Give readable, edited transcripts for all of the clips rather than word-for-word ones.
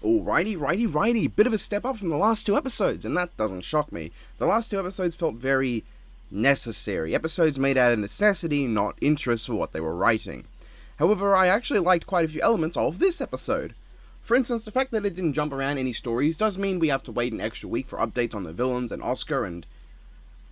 Alrighty. Bit of a step up from the last two episodes, and that doesn't shock me. The last two episodes felt very necessary. Episodes made out of necessity, not interest for what they were writing. However, I actually liked quite a few elements of this episode. For instance, the fact that it didn't jump around any stories does mean we have to wait an extra week for updates on the villains and Oscar, and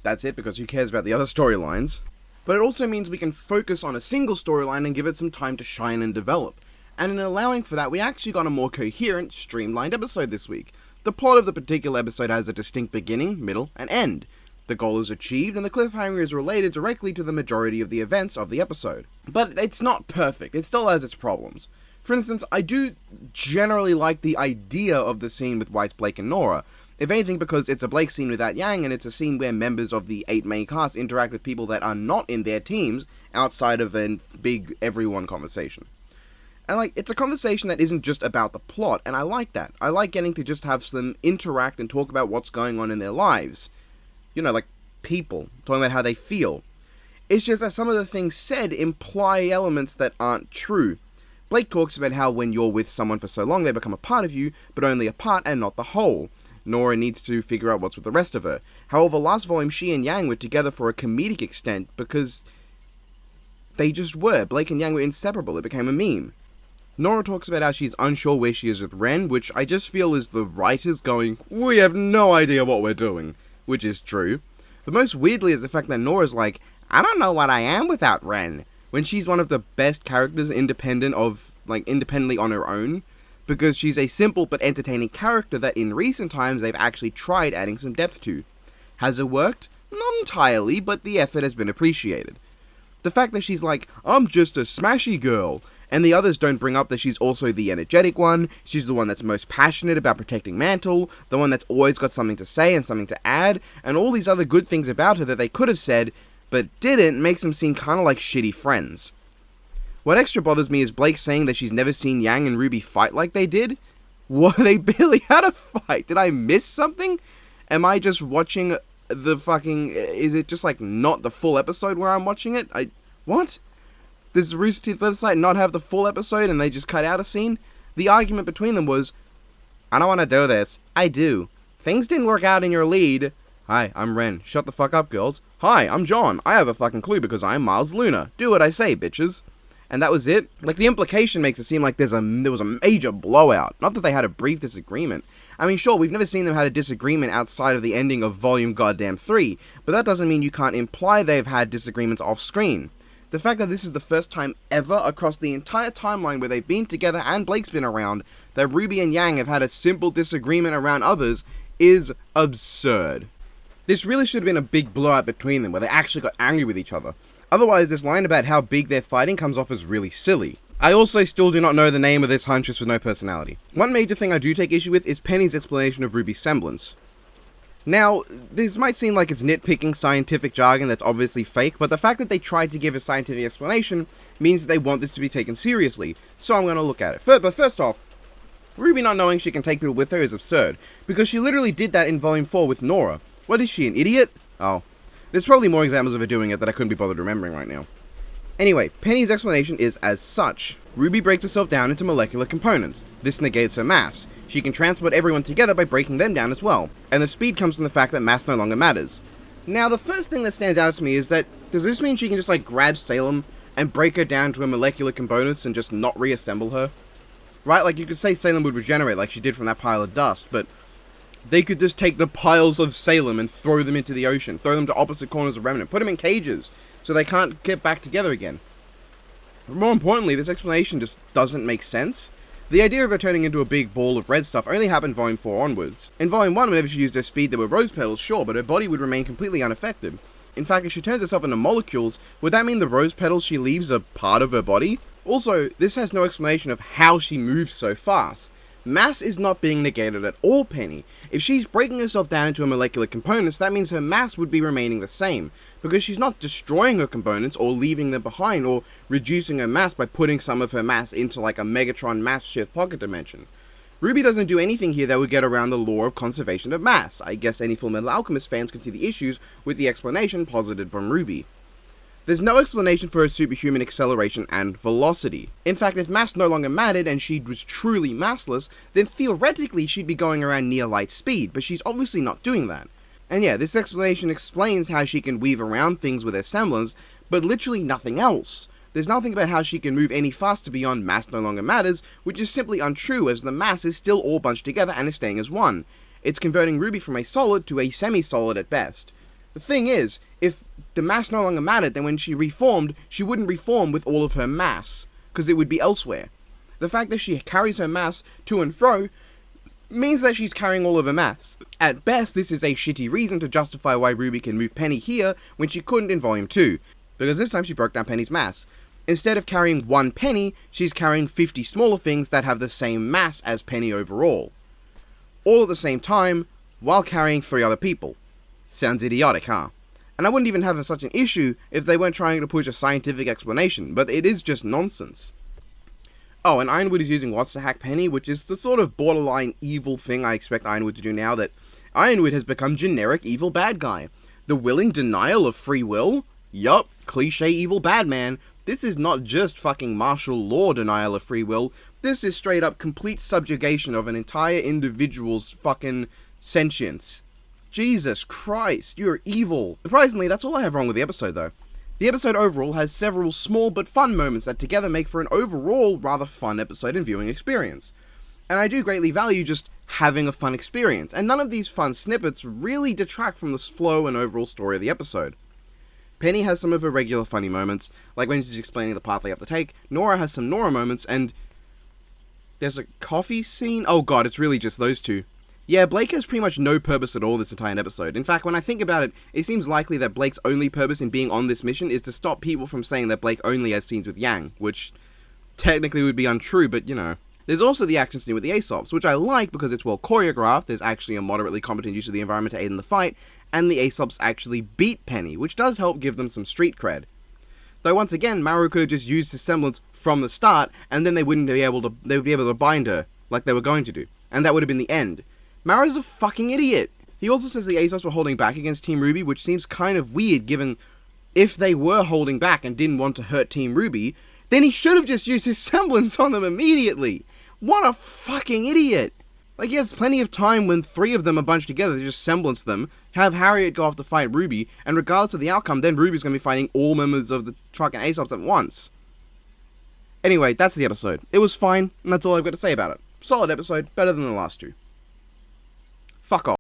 that's it, because who cares about the other storylines? But it also means we can focus on a single storyline and give it some time to shine and develop. And in allowing for that, we actually got a more coherent, streamlined episode this week. The plot of the particular episode has a distinct beginning, middle, and end. The goal is achieved, and the cliffhanger is related directly to the majority of the events of the episode. But it's not perfect, it still has its problems. For instance, I do generally like the idea of the scene with White's Blake and Nora. If anything, because it's a Blake scene without Yang, and it's a scene where members of the 8 main cast interact with people that are not in their teams, outside of a big everyone conversation. And it's a conversation that isn't just about the plot, and I like that. I like getting to just have them interact and talk about what's going on in their lives. Like people, talking about how they feel. It's just that some of the things said imply elements that aren't true. Blake talks about how when you're with someone for so long, they become a part of you, but only a part and not the whole. Nora needs to figure out what's with the rest of her. However, last volume, she and Yang were together for a comedic extent because they just were. Blake and Yang were inseparable. It became a meme. Nora talks about how she's unsure where she is with Ren, which I just feel is the writers going, we have no idea what we're doing, which is true. But most weirdly is the fact that Nora's like, I don't know what I am without Ren, when she's one of the best characters independently on her own, because she's a simple but entertaining character that in recent times they've actually tried adding some depth to. Has it worked? Not entirely, but the effort has been appreciated. The fact that she's like, I'm just a smashy girl, and the others don't bring up that she's also the energetic one, she's the one that's most passionate about protecting Mantle, the one that's always got something to say and something to add, and all these other good things about her that they could have said, but didn't, makes them seem kinda like shitty friends. What extra bothers me is Blake saying that she's never seen Yang and RWBY fight like they did. What? They barely had a fight. Did I miss something? Am I just watching the fucking... Is it just not the full episode where I'm watching it? What? Does the Rooster Teeth website not have the full episode and they just cut out a scene? The argument between them was, I don't want to do this. I do. Things didn't work out in your lead. Hi, I'm Ren. Shut the fuck up, girls. Hi, I'm John. I have a fucking clue because I'm Miles Luna. Do what I say, bitches. And that was it? The implication makes it seem like there was a major blowout. Not that they had a brief disagreement. I mean, sure, we've never seen them had a disagreement outside of the ending of Volume Goddamn 3, but that doesn't mean you can't imply they've had disagreements off-screen. The fact that this is the first time ever across the entire timeline where they've been together and Blake's been around that RWBY and Yang have had a simple disagreement around others is absurd. This really should have been a big blowout between them where they actually got angry with each other. Otherwise, this line about how big they're fighting comes off as really silly. I also still do not know the name of this huntress with no personality. One major thing I do take issue with is Penny's explanation of RWBY's semblance. Now, this might seem like it's nitpicking scientific jargon that's obviously fake, but the fact that they tried to give a scientific explanation means that they want this to be taken seriously, so I'm going to look at it. But first off, RWBY not knowing she can take people with her is absurd, because she literally did that in Volume 4 with Nora. What is she, an idiot? Oh. There's probably more examples of her doing it that I couldn't be bothered remembering right now. Anyway, Penny's explanation is as such. RWBY breaks herself down into molecular components. This negates her mass. She can transport everyone together by breaking them down as well, and the speed comes from the fact that mass no longer matters. Now, the first thing that stands out to me is that, does this mean she can just grab Salem and break her down to her molecular components and just not reassemble her? Right, you could say Salem would regenerate like she did from that pile of dust, but they could just take the piles of Salem and throw them into the ocean, throw them to opposite corners of Remnant, put them in cages so they can't get back together again. But more importantly, this explanation just doesn't make sense. The idea of her turning into a big ball of red stuff only happened Volume 4 onwards. In Volume 1, whenever she used her speed, there were rose petals, sure, but her body would remain completely unaffected. In fact, if she turns herself into molecules, would that mean the rose petals she leaves are part of her body? Also, this has no explanation of how she moves so fast. Mass is not being negated at all, Penny. If she's breaking herself down into her molecular components, that means her mass would be remaining the same, because she's not destroying her components or leaving them behind or reducing her mass by putting some of her mass into a Megatron mass shift pocket dimension. RWBY doesn't do anything here that would get around the law of conservation of mass. I guess any Fullmetal Alchemist fans can see the issues with the explanation posited from RWBY. There's no explanation for her superhuman acceleration and velocity. In fact, if mass no longer mattered and she was truly massless, then theoretically she'd be going around near light speed, but she's obviously not doing that. And yeah, this explanation explains how she can weave around things with her semblance, but literally nothing else. There's nothing about how she can move any faster beyond mass no longer matters, which is simply untrue as the mass is still all bunched together and is staying as one. It's converting RWBY from a solid to a semi-solid at best. The thing is, if the mass no longer mattered, then when she reformed, she wouldn't reform with all of her mass, because it would be elsewhere. The fact that she carries her mass to and fro means that she's carrying all of her mass. At best, this is a shitty reason to justify why RWBY can move Penny here when she couldn't in Volume 2, because this time she broke down Penny's mass. Instead of carrying one Penny, she's carrying 50 smaller things that have the same mass as Penny overall. All at the same time, while carrying 3 other people. Sounds idiotic, huh? And I wouldn't even have such an issue if they weren't trying to push a scientific explanation, but it is just nonsense. Oh, and Ironwood is using Watts to hack Penny, which is the sort of borderline evil thing I expect Ironwood to do now that Ironwood has become generic evil bad guy. The willing denial of free will? Yup, cliche evil bad man. This is not just fucking martial law denial of free will, this is straight up complete subjugation of an entire individual's fucking sentience. Jesus Christ, you're evil. Surprisingly, that's all I have wrong with the episode though. The episode overall has several small but fun moments that together make for an overall rather fun episode and viewing experience. And I do greatly value just having a fun experience, and none of these fun snippets really detract from the flow and overall story of the episode. Penny has some of her regular funny moments, like when she's explaining the path they have to take. Nora has some Nora moments, and there's a coffee scene? Oh god, it's really just those two. Yeah, Blake has pretty much no purpose at all this entire episode. In fact, when I think about it, it seems likely that Blake's only purpose in being on this mission is to stop people from saying that Blake only has scenes with Yang, which technically would be untrue, but you know. There's also the action scene with the Aesops, which I like because it's well choreographed, there's actually a moderately competent use of the environment to aid in the fight, and the Aesops actually beat Penny, which does help give them some street cred. Though once again, Maru could have just used his semblance from the start, and then they would be able to bind her, like they were going to do, and that would have been the end. Maru's a fucking idiot! He also says the Aesops were holding back against Team RWBY, which seems kind of weird given if they were holding back and didn't want to hurt Team RWBY, then he should have just used his semblance on them immediately! What a fucking idiot! Like, he has plenty of time when 3 of them are bunched together to just semblance them, have Harriet go off to fight RWBY, and regardless of the outcome, then RWBY's gonna be fighting all members of the fucking Aesops at once. Anyway, that's the episode. It was fine, and that's all I've got to say about it. Solid episode, better than the last 2. Fuck off.